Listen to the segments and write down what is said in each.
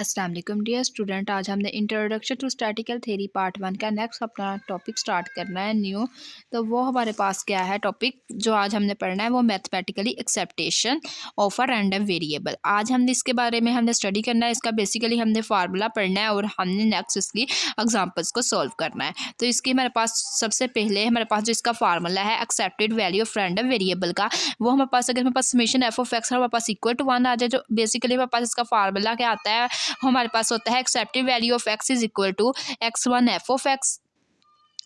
अस्सलाम वालेकुम dear student. आज हमने introduction to statical theory part 1 का नेक्स्ट अपना टॉपिक स्टार्ट करना है न्यू। तो वो हमारे पास क्या है टॉपिक जो आज हमने पढ़ना है वो mathematically expectation of a random variable. आज हमने इसके बारे में हमने स्टडी करना है। इसका बेसिकली हमने फार्मूला पढ़ना है और हमने नेक्स्ट इसकी एग्जांपल्स को सॉल्व करना है। तो इसकी हमारे पास सबसे पहले हमारे पास जो इसका फार्मूला है expected value of random variable का, वो हमारे पास अगर हमारे पास समेशन एफ ऑफ एक्स हमारे पास इक्वल टू 1 आ जाए, जो बेसिकली हमारे पास इसका फार्मूला क्या आता है, हमारे पास होता है expected value of x is equal to x1 f of x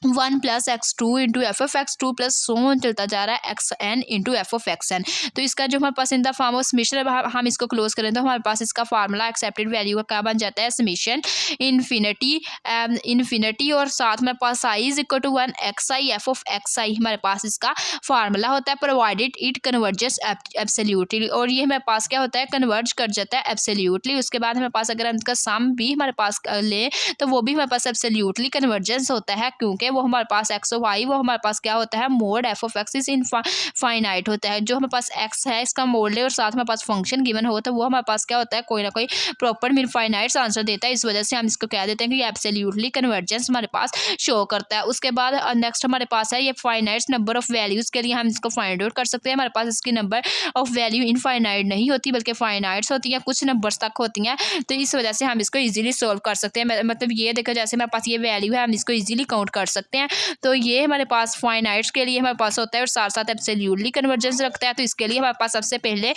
1 plus x2 into F of x 2 plus so चलता जा रहा है xn into F of x n. तो इसका जो हमारे पास in the form of summation, हम इसको क्लोज करें तो हमारे पास इसका फार्मूला एक्सेप्टेड वैल्यू का क्या बन जाता है, समेशन इन्फिनिटी और साथ में पास i is equal to 1 xi F of xi हमारे पास इसका फार्मूला होता है, प्रोवाइडेड इट कन्वर्जेस एब्सोल्यूटली। और ये हमारे पास क्या होता है, कन्वर्ज कर जाता है एब्सोल्यूटली। उसके बाद हमारे पास अगर हम इसका सम भी हमारे पास ले तो वो भी हमारे पास एब्सोल्यूटली कन्वर्जेंस होता है, क्योंकि वो हमारे पास एक्स और वाई वो हमारे पास क्या होता है, mode F of x is infinite होता है। जो हमारे पास एक्स है इसका मोड ले और साथ हमारे पास फंक्शन गिवन हो तो वो हमारे पास क्या होता है, कोई ना कोई प्रॉपर इनफाइनाइट आंसर देता है। इस वजह से हम इसको कह देते हैं कि एब्सोल्यूटली कन्वर्जेंस हमारे पास शो करता है। उसके बाद नेक्स्ट हमारे पास है ये फाइनाइट नंबर ऑफ वैल्यूज के लिए हम इसको फाइंड आउट कर सकते हैं। हमारे पास इसकी नंबर ऑफ वैल्यू इनफाइनाइट नहीं होती बल्कि फाइनाइट्स होती हैं, कुछ नंबर्स तक होती हैं। तो इस वजह से हम इसको इजीली सॉल्व कर सकते हैं। मतलब ये देखो जैसे हमारे पास ये वैल्यू है हम इसको इजीली काउंट कर सकते हैं। तो ये हमारे पास फाइनाइट्स के लिए हमारे पास होता है और साथ साथ एब्सोल्यूटली कन्वर्जेंस रखता है। तो इसके लिए हमारे पास सबसे पहले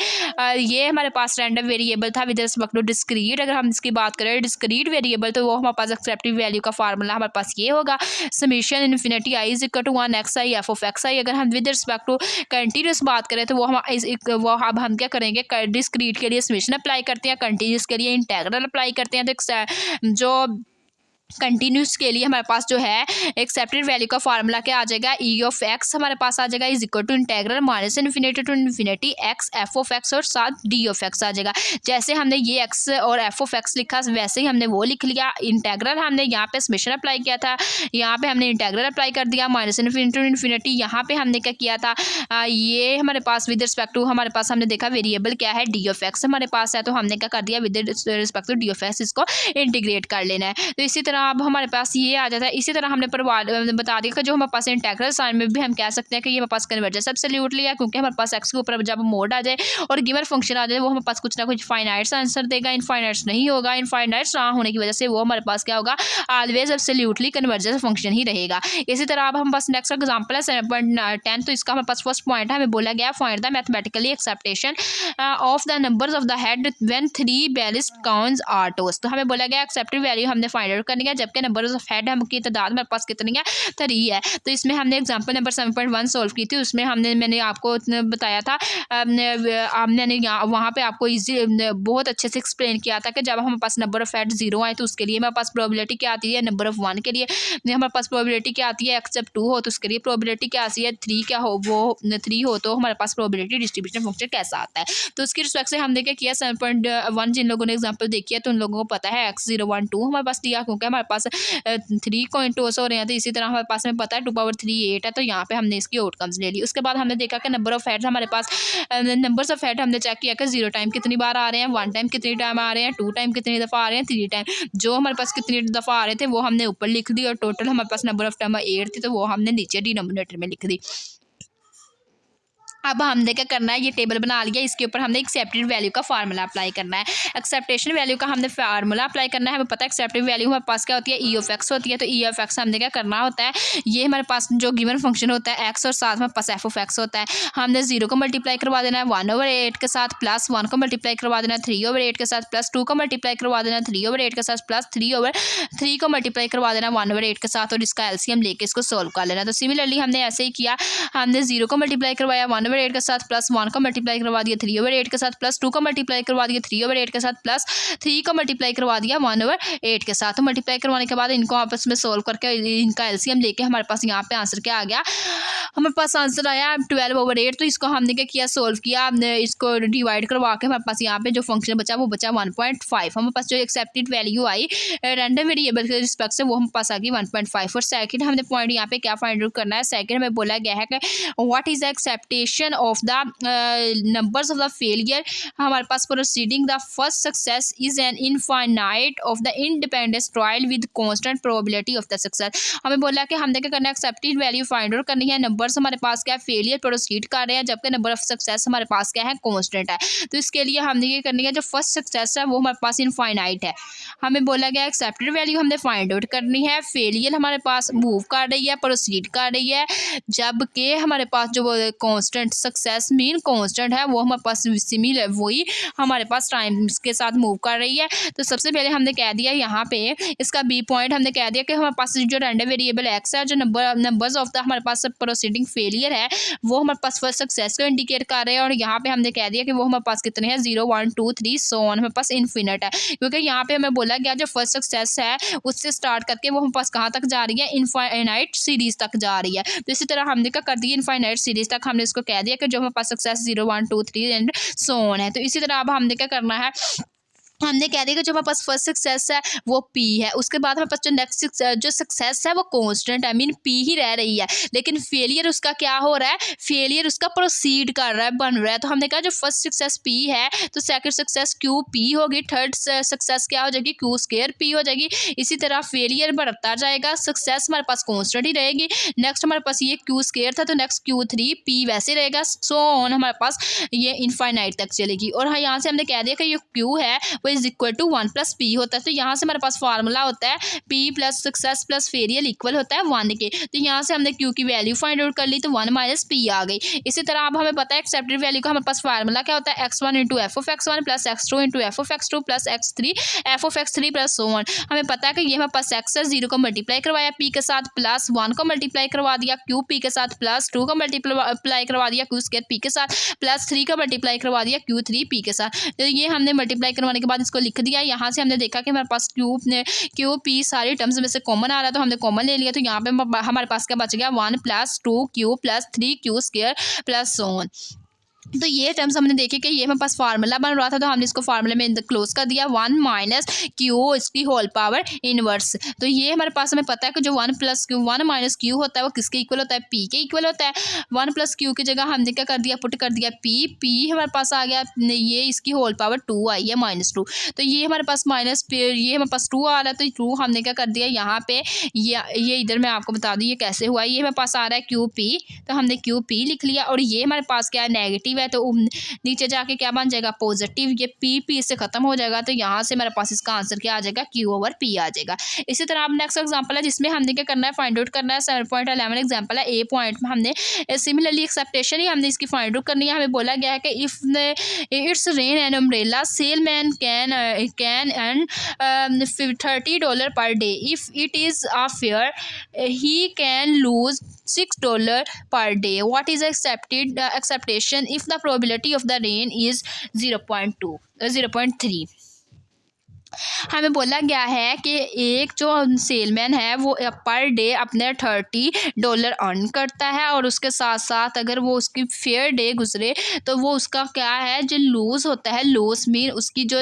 ये हमारे पास रैंडम वेरिएबल था विद रिस्पेक्ट टू डिस्क्रीट। अगर हम इसकी बात करें डिस्क्रीट वेरिएबल तो वो हमारे पास एक्सेप्टेड वैल्यू का फार्मूला हमारे पास ये होगा, summation infinity I is equal to 1 xi F of xi। अगर हम विद रिस्पेक्ट टू कंटिन्यूस बात करें तो वो अब हम क्या करेंगे, डिस्क्रीट के लिए समेशन अप्लाई करते हैं, कंटिन्यूस के लिए इंटेग्रल अप्लाई करते हैं। तो जो कंटिन्यूस के लिए हमारे पास जो है एक्सेप्टेड वैल्यू का फार्मूला क्या आ जाएगा, ई ऑफ एक्स हमारे पास आ जाएगा is equal to integral minus infinity to infinity X F of X और साथ डी ऑफ एक्स आ जाएगा। जैसे हमने ये एक्स और एफ ऑफ एक्स लिखा वैसे ही हमने वो लिख लिया। इंटेग्रल हमने यहाँ पे समेशन अप्लाई किया था, यहाँ पे हमने इंटेग्रल अप्लाई कर दिया माइनस इन्फिनिटी टू इन्फिनिटी। यहाँ पे हमने क्या किया था, ये हमारे पास विद रिस्पेक्ट टू हमारे पास हमने देखा वेरिएबल क्या है, डी ऑफ एक्स हमारे पास है, तो हमने क्या कर दिया with respect to D of X इसको इंटीग्रेट कर लेना है। तो इसी तरह अब हमारे पास ये आ जाता है। इसी तरह हमने बता दिया कि जो हमारे पास इंटेग्रल साइन में भी हम कह सकते हैं कि ये हमारे पास कन्वर्जेंस एब्सोल्यूटली है, क्योंकि हमारे पास एक्स के ऊपर जब मोड आ जाए और गिवन फंक्शन आ जाए वो हमारे पास कुछ ना कुछ फाइनाइट्स आंसर देगा, इनफाइनाइट्स नहीं होगा। इनफाइनाइट्स ना होने की वजह से वो हमारे पास क्या होगा, ऑलवेज एब्सोल्यूटली कन्वर्जेंस फंक्शन ही रहेगा। इसी तरह अब हम पास नेक्स्ट एग्जांपल है 7.10। तो इसका हमारे पास फर्स्ट पॉइंट है, हमें बोला गया find the mathematically expectation of the numbers of the head when 3 balanced counts are toss. तो हमें बोला गया एक्सेप्टेड वैल्यू हमने फाइंड आउट करनी है, जबकि नंबर्स ऑफ हेड हम की तादाद हमारे पास कितनी है, 3 है। तो इसमें हमने एग्जांपल नंबर 7.1 सॉल्व की थी, उसमें मैंने आपको बताया था, मैंने वहाँ पे आपको इजी बहुत अच्छे से एक्सप्लेन किया था कि जब हमारे पास नंबर ऑफ हेड 0 आए तो उसके लिए हमारे पास प्रोबेबिलिटी क्या आती है, नंबर ऑफ 1 के लिए हमारे पास प्रोबेबिलिटी क्या आती है, एक्स जब 2 हो तो उसके लिए प्रोबेबिलिटी क्या आती है, 3 क्या हो वो 3 हो तो हमारे पास प्रोबेबिलिटी डिस्ट्रीब्यूशन फंक्शन कैसा आता है। तो उसकी रिस्पेक्ट से हमने क्या किया 7.1 जिन लोगों ने एग्जाम्पल देखी है तो उन लोगों को पता है x0 1 2 हमारे पास दिया, क्योंकि हमारे पास 3 कॉइन टॉस हो रहे हैं। तो इसी तरह हमारे पास में पता है 2 पावर 3 8 है, तो यहाँ पे हमने इसकी आउटकम्स ले ली। उसके बाद हमने देखा कि नंबर ऑफ हेड्स हमारे पास नंबर्स ऑफ हेड हमने चेक किया कि 0 टाइम कितनी बार आ रहे हैं, 1 टाइम कितनी टाइम आ रहे हैं, 2 टाइम कितनी दफ़ा आ रहे हैं, 3 टाइम जो हमारे पास कितनी दफ़ा आ रहे थे वो हमने ऊपर लिख दी और टोटल हमारे पास नंबर ऑफ टाइम 8 थी तो वो हमने नीचे डिनोमिनेटर में लिख दी। अब हमने क्या करना है, ये टेबल बना लिया, इसके ऊपर हमने एक्सेप्टेड वैल्यू का फार्मूला अप्लाई करना है। एक्सेप्टेशन वैल्यू का हमने फार्मूला अप्लाई करना है। हमें पता है एक्सेप्टेड वैल्यू हमारे पास क्या होती है, ई ऑफ एक्स होती है। तो ई ऑफ एक्स हमने क्या करना होता है, ये हमारे पास जो गिवन फंक्शन होता है एक्स और साथ में पास एफ ऑफ एक्स होता है, हमने 0 को मल्टीप्लाई करवा देना है 1/8 के साथ, प्लस 1 को मल्टीप्लाई करवा देना है 3/8 के साथ, प्लस 2 को मल्टीप्लाई करवा देना 3/8 के साथ, प्लस 3/3 को मल्टीप्लाई करवा देना 1/8 के साथ और इसका एलसीएम लेके इसको सोल्व कर लेना। तो सिमिलरली हमने ऐसे ही किया, हमने 0 को मल्टीप्लाई करवाया 1/8 के साथ, प्लस 1 को मल्टीप्लाई करवा दिया 3/8 के साथ, प्लस 2 को मल्टीप्लाई करवा दिया 3/8 के साथ, प्लस 3 को मल्टीप्लाई करवा दिया 1/8 के साथ। तो मल्टीप्लाई करवाने के बाद इनको आपस में सोल्व करके इनका एलसीएम लेके हमारे पास यहाँ पे आंसर क्या आ गया, हमारे पास आंसर आया 12/8। तो इसको हमने क्या किया, सोल्व किया, हमने इसको डिवाइड करवा के हमारे पास यहाँ पे जो फंक्शन बचा वो बचा 1.5। हमारे पास जो एक्सेप्टेड वैल्यू आई रैंडम वेरिएबल के रिस्पेक्ट से वो हमारे पास आ गई 1.5। और सेकंड हमने पॉइंट यहाँ पे क्या फाइंड आउट करना है, सेकंड हमें बोला गया है कि what is the expectation distribution of the numbers of the failure हमारे पास proceeding the first success is an infinite of the independence trial with constant probability of the success. हमें बोला कि हमने क्या करना है, एक्सेप्टेड वैल्यू फाइंड आउट करनी है, नंबर्स हमारे पास क्या है फेलियर प्रोसीड कर रहे हैं, जबकि नंबर ऑफ सक्सेस हमारे पास क्या है कांस्टेंट है। तो इसके लिए हमने ये करनी है, जो फर्स्ट सक्सेस है वो हमारे पास इनफाइनाइट है। हमें बोला गया एक्सेप्टेड वैल्यू हमने फाइंड आउट करनी है, फेलियर हमारे पास मूव कर रही है, प्रोसीड कर रही है, जबकि हमारे पास जो कांस्टेंट सक्सेस मीन कांस्टेंट है वो हमारे पास सिमिलर वही हमारे पास टाइम के साथ मूव कर रही है। तो सबसे पहले हमने कह दिया यहाँ पे इसका बी पॉइंट हमने कह दिया कि हमारे पास जो रैंडम वेरिएबल एक्स है, जो नंबर्स ऑफ द हमारे पास प्रोसीडिंग फेलियर है वो हमारे पास फर्स्ट सक्सेस को इंडिकेट कर रहे हैं, और यहाँ पे हमने कह दिया कि वो हमारे पास कितने हैं 0 1 2 3 सो ऑन, हमारे पास इन्फिनिट है, क्योंकि यहाँ पे हमें बोला गया जो फर्स्ट सक्सेस है उससे स्टार्ट करके वो हमारे पास कहाँ तक जा रही है, इनफाइनाइट सीरीज तक जा रही है। तो इसी तरह हमने क्या कर दिया, इनफाइनाइट सीरीज तक हमने इसको कह दिया कि जो हमारे पास सक्सेस 0 1 2 3 एंड सो ऑन है। तो इसी तरह अब हमने क्या करना है, हमने कह दिया कि जो हमारे पास फर्स्ट सक्सेस है वो पी है, उसके बाद हमारे पास जो नेक्स्ट जो सक्सेस है वो कांस्टेंट है, मीन पी ही रह रही है, लेकिन फेलियर उसका क्या हो रहा है, फेलियर उसका प्रोसीड कर रहा है, बन रहा है। तो हमने कहा जो फर्स्ट सक्सेस पी है तो सेकंड सक्सेस क्यू पी होगी, थर्ड सक्सेस क्या हो जाएगी, क्यू स्क्वायर पी हो जाएगी। इसी तरह फेलियर बढ़ता जाएगा, सक्सेस हमारे पास कांस्टेंट ही रहेगी, नेक्स्ट हमारे पास ये क्यू स्क्वायर था तो नेक्स्ट क्यू थ्री पी वैसे रहेगा, सो ऑन हमारे पास ये इनफाइनाइट तक चलेगी। और हाँ यहाँ से हमने कह दिया कि ये क्यू है is equal to 1 plus P होता है, तो यहाँ से हमारे पास फार्मूला होता है P plus success plus failure equal होता है 1 के। तो यहाँ से हमने क्यू की वैल्यू फाइंड आउट कर ली तो 1 माइनस पी आ गई। इसी तरह अब हमें पता है एक्सेप्टेड वैल्यू का हमारे पास फार्मूला क्या होता है, x1 into F of x1 plus x2 into F of x2 plus x3 F of x3 plus so on. हमें पता है कि ये हमारे पास x है 0 को मल्टीप्लाई करवाया p के साथ, प्लस 1 को मल्टीप्लाई करवा दिया क्यू p के साथ, प्लस 2 को मल्टीप्लाई करवा दिया क्यू स्क्वायर p के साथ, प्लस 3 को मल्टीप्लाई करवा दिया क्यू 3 p के साथ। तो ये हमने मल्टीप्लाई करवाने के बाद इसको लिख दिया। यहाँ से हमने देखा कि हमारे पास क्यू पी सारी टर्म्स में से कॉमन आ रहा है तो हमने कॉमन ले लिया, तो यहाँ पे हमारे पास क्या बच गया 1 plus 2 Q plus 3 Q square plus so on. तो ये टर्म्स हमने देखे कि ये हमारे पास फार्मूला बन रहा था तो हमने इसको फार्मूले में क्लोज कर दिया 1 माइनस क्यू इसकी होल पावर इनवर्स। तो ये हमारे पास हमें पता है कि जो 1 प्लस क्यू 1 माइनस क्यू होता है वो किसके इक्वल होता है, पी के इक्वल होता है। 1 प्लस क्यू की जगह हमने क्या कर दिया, पुट कर दिया पी हमारे पास आ गया, ये इसकी होल पावर 2 आई है -2। तो ये हमारे पास माइनस ये हमारे पास 2 आ रहा है, तो 2 हमने क्या कर दिया यहाँ पे ये इधर मैं आपको बता दूँ ये कैसे हुआ। ये हमारे पास आ रहा है क्यू पी, तो हमने क्यू पी लिख लिया, और ये हमारे पास क्या है नेगेटिव है तो नीचे जाके क्या बन जाएगा पॉजिटिव, ये पी से खत्म हो जाएगा, तो यहाँ से मेरे पास इसका आंसर क्या आ जाएगा, क्यू ओवर पी आ जाएगा। इसी तरह अब नेक्स्ट एग्जांपल है जिसमें हमने क्या करना है, फाइंड आउट करना है। 7.11 एग्जांपल है, ए पॉइंट में हमने सिमिलरली एक्सेप्टेशन ही हमने इसकी फाइंड आउट करनी है। हमें बोला गया है कि if it's rain and umbrella salesman can and $30 per day, if it is a fair he can lose $6 per day. What is acceptation if the probability of the rain is 0.3? हमें बोला गया है कि एक जो सेलमैन है वो per day अपने $30 अर्न करता है, और उसके साथ साथ अगर वो उसकी फेयर डे गुजरे तो वो उसका क्या है जो लूज़ होता है, लॉस मीन उसकी जो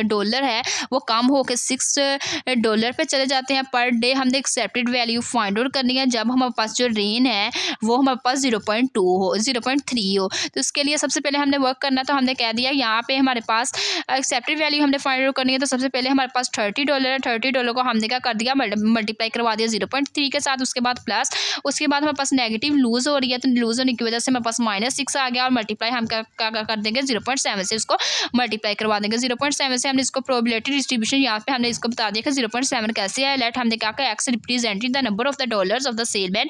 डॉलर है वो कम होकर $6 पे चले जाते हैं पर डे। हमने एक्सेप्टेड वैल्यू फाइंड आउट करनी है जब हमारे पास जो रेन है वो हमारे पास 0.3 हो। तो उसके लिए सबसे पहले हमने वर्क करना, तो हमने कह दिया यहाँ पे हमारे पास एक्सेप्टेड वैल्यू हमने फाइंड आउट करनी है। तो सबसे पहले हमारे पास $30 है, $30 को हमने क्या कर दिया मल्टीप्लाई करवा दिया 0.3 के साथ, उसके बाद प्लस, उसके बाद हमारे पास नेगेटिव लूज हो रही है तो लूज होने की वजह से हमारे पास -6 आ गया, और मल्टीप्लाई हम क्या कर देंगे 0.7 से उसको मल्टीप्लाई करवा देंगे। 0.7 से हमने इसको प्रोबेबिलिटी डिस्ट्रीब्यूशन यहाँ पे हमने इसको बता दिया कि 0.7 कैसे है। लेट हमने क्या कहा X represented the number of the dollars of the salesman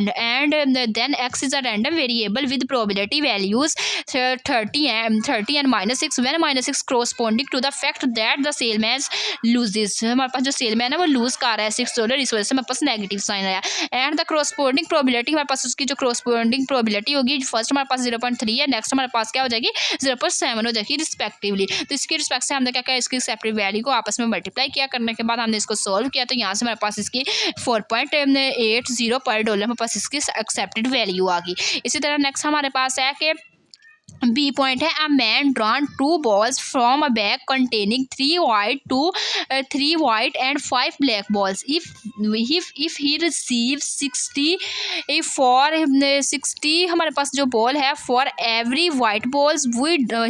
and then X is a random variable with probability values 30 and -6 व्हेन -6 corresponding to the fact that the salesman loses. हमारे पास जो सेलमैन है वो loose कर रहा है $6, इस वजह से हमारे पास नेगेटिव साइन आया। एंड द क्रॉसपोर्डिंग प्रोबेबिलिटी, हमारे पास उसकी जो क्रॉसपोर्डिंग प्रोबेबिलिटी होगी, फर्स्ट हमारे पास 0.3 है, नेक्स्ट हमारे पास क्या हो जाएगी 0.7 हो जाएगी रिस्पेक्टिवली। तो इसकी रिस्पेक्ट से हमने क्या किया, इसकी एक्सेप्टेड वैल्यू को आपस में मल्टीप्लाई किया, करने के बाद हमने इसको सॉल्व किया, तो यहाँ से हमारे पास इसकी 4.80 पर डॉलर हमारे पास इसकी एक्सेप्टेड वैल्यू आ गई। इसी तरह नेक्स्ट हमारे पास है कि बी पॉइंट है a man drawn 2 balls from a bag containing 3 white and 5 black balls. If he receives 60 for 60 हमारे पास जो बॉल है for every white balls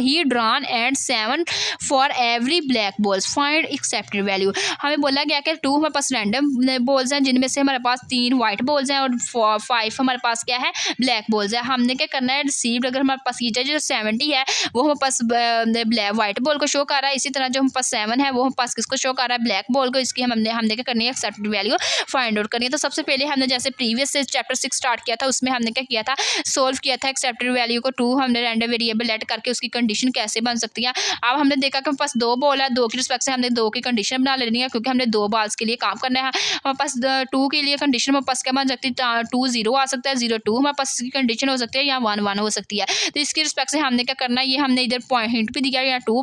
he drawn and 7 for every black balls find accepted value. हमें बोला गया कि 2 हमारे पास random balls हैं जिनमें से हमारे पास 3 वाइट बॉल्स हैं और 5 हमारे पास क्या है ब्लैक बॉल्स है। हमने क्या करना है रिसीव्ड अगर हमारे पास ये जो 70 है वो हमारे पास ब्लैक वाइट बॉल को शो कर रहा है, इसी तरह जो हमारे पास 7 है वो हमारे पास किसको शो कर रहा है ब्लैक बॉल को। इसकी हमने क्या करनी है एक्सेप्टेड वैल्यू फाइंड आउट करनी है। तो सबसे पहले हमने जैसे प्रीवियस से चैप्टर 6 स्टार्ट किया था उसमें हमने क्या किया था सोल्व किया था एक्सेप्टेड वैल्यू को 2 हमने रैंडम वेरिएबल लेट करके उसकी कंडीशन कैसे बन सकती है। अब हमने देखा कि हमारे पास 2 बॉल है, 2 की रिस्पेक्ट से हमने 2 की कंडीशन बना लेनी है क्योंकि हमने 2 बॉल्स के लिए काम करना है। हमारे पास 2 के लिए कंडीशन हमारे पास क्या बन सकती है 2 0 आ सकता है 0 2 हमारे पास इसकी कंडीशन हो सकती है या 1 1 हो सकती है। तो इसकी रिस्पेक्ट से हमने क्या करना है ये हमने इधर पॉइंट हिंट भी दिया या 2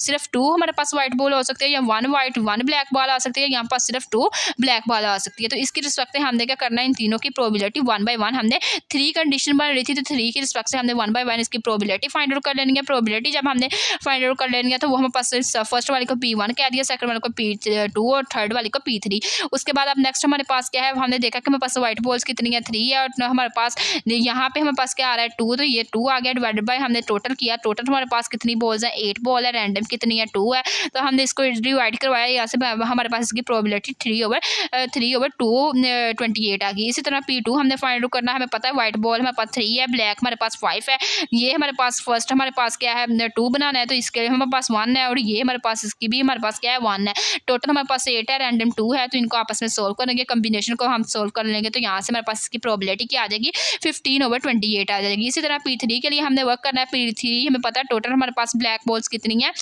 सिर्फ 2 हमारे पास वाइट बॉल हो सकती है या 1 वाइट 1 ब्लैक बॉल आ सकती है, यहाँ पास सिर्फ 2 ब्लैक बॉल आ सकती है। तो इसकी रिस्पेक्ट से हमने क्या करना है इन तीनों की प्रोबेबिलिटी 1 बाय 1 हमने 3 कंडीशन बन रही थी तो 3 की रिस्पेक्ट से हमने 1 बाय 1 इसकी प्रोबेबिलिटी फाइंड आउट कर लेनी है। प्रोबेबिलिटी जब हमने फाइंड आउट कर लेनी है तो वो हमारे पास फर्स्ट वाले को P1 कह दिया, सेकंड वाले को P2 और थर्ड वाले को P3। उसके बाद अब नेक्स्ट हमारे पास क्या है हमने देखा कि हमारे पास व्हाइट बॉल्स कितनी है 3 है और हमारे पास यहाँ पे हमारे पास क्या आ रहा है 2, तो ये 2 आ गया डिवाइडेड बाय हमने टोटल किया। टोटल हमारे पास कितनी बॉल्स है 8 बॉल है, रैंडम कितनी है 2 है, तो हमने इसको डिवाइड करवाया यहाँ से हमारे पास इसकी प्रोबेबिलिटी 3/2 28 आ गई। इसी तरह P2 हमने फाइंड आउट करना है, हमें पता है व्हाइट बॉल हमारे पास 3 है, ब्लैक हमारे पास 5 है, ये हमारे पास फर्स्ट हमारे पास क्या है 2 बनाना है तो इसके लिए हमारे पास 1 है और ये हमारे पास इसकी भी हमारे पास क्या है 1 है। टोटल हमारे पास 8 है, रैंडम 2 है, तो इनको आपस में सोल्व करेंगे, कम्बिनेशन को हम सोल्व कर लेंगे तो यहाँ से हमारे पास इसकी प्रोबेबिलिटी क्या आ जाएगी 15/28 आ जाएगी। इसी तरह P3 के लिए हमने वर्क करना है। P3 हमें पता है टोटल हमारे पास ब्लैक बॉल्स कितनी है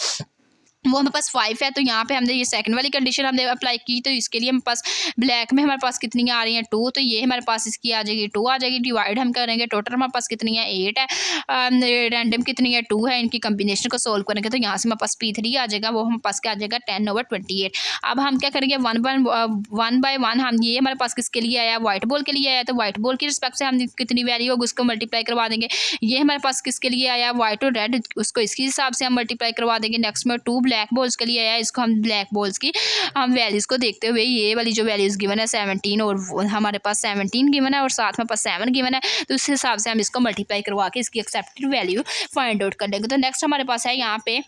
वो हमारे पास 5 है, तो यहाँ पे हमने ये सेकंड वाली कंडीशन हमने अप्लाई की तो इसके लिए हमारे पास ब्लैक में हमारे पास कितनी आ रही हैं 2, तो ये हमारे पास इसकी आ जाएगी 2 आ जाएगी। डिवाइड हम करेंगे टोटल हमारे पास कितनी है 8 है, रैंडम कितनी है 2 है, इनकी कम्बिनेशन को सोल्व करेंगे तो यहाँ से हमारे पास P3 आ जाएगा, वो हमारे पास क्या आ जाएगा 10/28। अब हम क्या करेंगे 1 बाय 1 हम ये हमारे पास किसके लिए आया व्हाइट बॉल के लिए आया, तो व्हाइट बॉल की रिस्पेक्ट से हम कितनी वैल्यू होगी उसको मल्टीप्लाई करवा देंगे। ये हमारे पास किसके लिए आया व्हाइट और रेड, उसको इसके हिसाब से हम मल्टीप्लाई करवा देंगे। नेक्स्ट में 2 ब्लैक बॉल्स के लिए आया, इसको हम ब्लैक बॉल्स की हम वैल्यूज को देखते हुए ये वाली जो वैल्यूज गिवन है 17 और हमारे पास 17 गिवन है और साथ में पास 7 गिवन है, तो उस हिसाब से हम इसको मल्टीप्लाई करवा के इसकी एक्सेप्टेड वैल्यू फाइंड आउट कर लेंगे। तो नेक्स्ट हमारे पास है यहाँ पे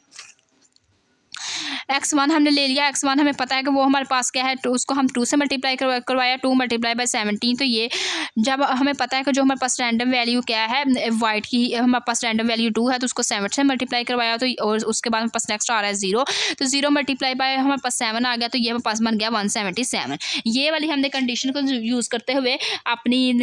x1 हमने ले लिया। x1 हमें पता है कि वो हमारे पास क्या है तो उसको हम 2 से मल्टीप्लाई करवाया 2 × 17, तो ये जब हमें पता है कि जो हमारे पास रैंडम वैल्यू क्या है वाइट की हमारे पास रैंडम वैल्यू 2 है तो उसको 7 से मल्टीप्लाई करवाया तो और उसके बाद हमारे पास नेक्स्ट आ रहा है 0, तो 0 मल्टीप्लाई बाय हमारे पास 7 आ गया, तो ये हमारे पास बन गया 177। ये वाली हमने कंडीशन को यूज़ करते हुए अपनी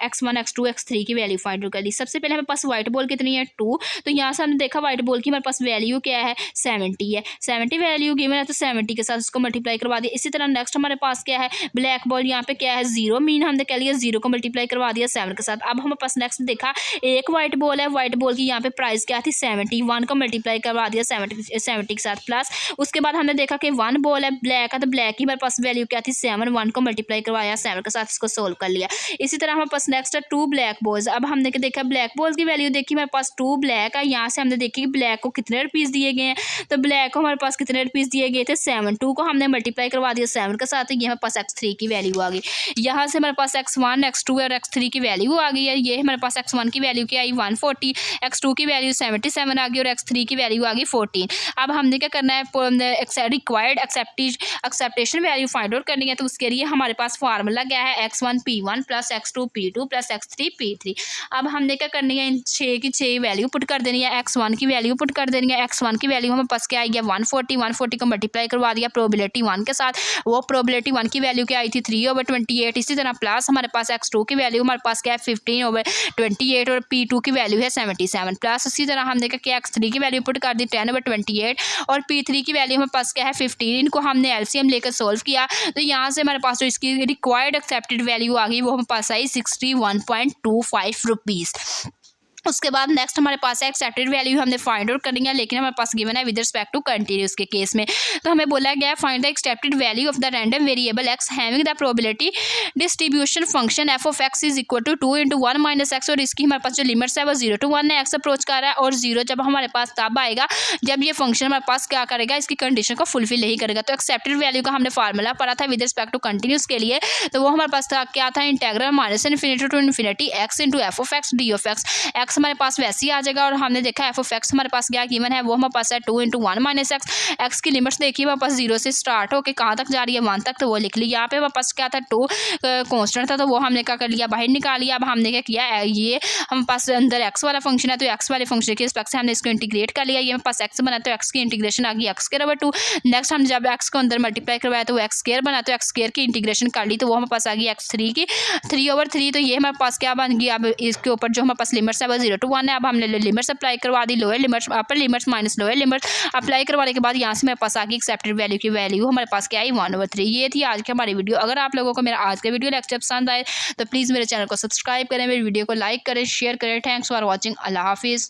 x1 x2 x3 की वैल्यू फाइंड कर ली। सबसे पहले हमारे पास व्हाइट बॉल कितनी है 2, तो यहाँ से हमने देखा व्हाइट बॉल की हमारे पास वैल्यू क्या है 70 है, 70 वैल्यू गिवन है तो 70 के साथ उसको मल्टीप्लाई करवा दिया। इसी तरह नेक्स्ट हमारे पास क्या है ब्लैक बॉल, यहाँ पे क्या है 0 मीन हमने कह लिया 0 को मल्टीप्लाई करवा दिया 7 के साथ। अब हमारे पास नेक्स्ट देखा एक व्हाइट बॉल है, व्हाइट बॉल की यहाँ पे प्राइस क्या थी 70, 1 को मल्टीप्लाई करवा दिया 70 के साथ प्लस उसके बाद हमने देखा कि 1 बॉल है ब्लैक है तो ब्लैक की हमारे पास वैल्यू क्या थी 7, 1 को मल्टीप्लाई करवाया 7 के साथ इसको सोल्व कर लिया। इसी तरह हमारे पास नेक्स्ट है 2 ब्लैक बॉल्स। अब हमने देखा ब्लैक बॉल्स की वैल्यू देखी हमारे पास 2 ब्लैक है, यहाँ से हमने देखी कि ब्लैक को कितने रुपीज़ दिए गए हैं, तो ब्लैक को हमारे पास कितने रुपीज़ दिए गए थे 7, 2 को हमने मल्टीप्लाई करवा दिया 7 के साथ, ये हमारे पास x3 की वैल्यू आ गई। यहाँ से हमारे पास x1 x2 और x3 की वैल्यू आ गई है। ये हमारे पास x1 की वैल्यू क्या आई 140, x2 की वैल्यू 77 आ गई और x3 की वैल्यू आ गई 14। अब हमने क्या करना है required acceptation value find out करनी है, तो उसके लिए हमारे पास फार्मूला क्या है x1 P1 plus x2 P2 plus x3 P3। अब हमने क्या करनी है इन 6 की 6 वैल्यू पुट कर देनी है, x1 की वैल्यू पुट कर देनी है। x1 की वैल्यू हमारे पास क्या आई है 140 को मल्टीप्लाई करवा दिया प्रोबेबिलिटी 1 के साथ, वो प्रोबेबिलिटी 1 की वैल्यू क्या आई थी 3/28। इसी तरह प्लस हमारे पास x2 की वैल्यू हमारे पास क्या है 15/28 और P2 की वैल्यू है 77 प्लस इसी तरह हमने क्या x3 की वैल्यू पुट कर दी 10/28 और P3 की वैल्यू हमारे पास क्या है 15। इनको हमने एलसीएम लेकर सोल्व किया तो यहाँ से हमारे पास जो इसकी रिक्वायर्ड एक्सेप्टेड वैल्यू आ गई वो हमारे पास आई 61.25 रुपीज़। उसके बाद नेक्स्ट हमारे पास है एक्सेप्टेड वैल्यू हमने फाइंड आउट करनी है, लेकिन हमारे पास गिवन है विद रिस्पेक्ट टू कंटिन्यूस के केस में। तो हमें बोला गया है find the expected value of the random variable X having the probability distribution function F of x is equal to 2 × 1 - x, और इसकी हमारे पास जो लिमिट्स है वो 0 to 1 है, एक्स अप्रोच कर रहा है, और 0 जब हमारे पास तब आएगा जब ये फंक्शन हमारे पास क्या करेगा, इसकी कंडीशन को फुलफिल नहीं करेगा। तो एक्सेप्टेड वैल्यू का हमने फार्मूला पढ़ा था विद रिस्पेक्ट टू कंटिन्यूस के लिए, तो वो हमारे पास था क्या था, integral -∞ to infinity x into F of X D of X. X हमारे पास वैसे ही आ जाएगा, और हमने देखा एफ ऑफ एक्स हमारे पास क्या गिवन है, वो हमारे पास है 2 × 1 - x। एक्स की लिमिट्स देखिए हमारे पास 0 से स्टार्ट होकर कहाँ तक जा रही है, 1 तक, तो वो लिख लिया। यहाँ पे हमारे पास क्या था, 2 कॉन्स्टेंट था, तो वो हमने क्या कर लिया, बाहर निकाल लिया। अब हमने क्या किया, ये हमारे पास अंदर एक्स वाला फंक्शन है, तो एक्स वाले फंक्शन के रिस्पेक्ट से हमने इसको इंटीग्रेट कर लिया। ये हमारे पास एक्स बना, तो एक्स की इंटीग्रेशन आ गई x²/2। नेक्स्ट हम जब एक्स को अंदर मल्टीप्लाई करवाया तो वो x² बना, तो x² की इंटीग्रेशन कर ली, तो वो हमारे पास आ गई x3 की 3/3। तो ये हमारे पास क्या बन गई, अब इसके ऊपर जो हमारे पास लिमिट्स है वो 0 to 1 है। अब हमने लिमिट्स अप्लाई करवा दी, lower limits upper limits minus lower limits apply करवाने के बाद यहाँ से मेरे पास आ गई एक्सेप्टेड वैल्यू की वैल्यू हमारे पास क्या आई 1/3। ये थी आज की हमारी वीडियो। अगर आप लोगों को मेरा आज का वीडियो लेक्चर पसंद आए तो प्लीज़ मेरे चैनल को सब्सक्राइब करें, मेरी वीडियो को लाइक करें, शेयर करें। Thanks for watching. अल्लाह हाफिज़।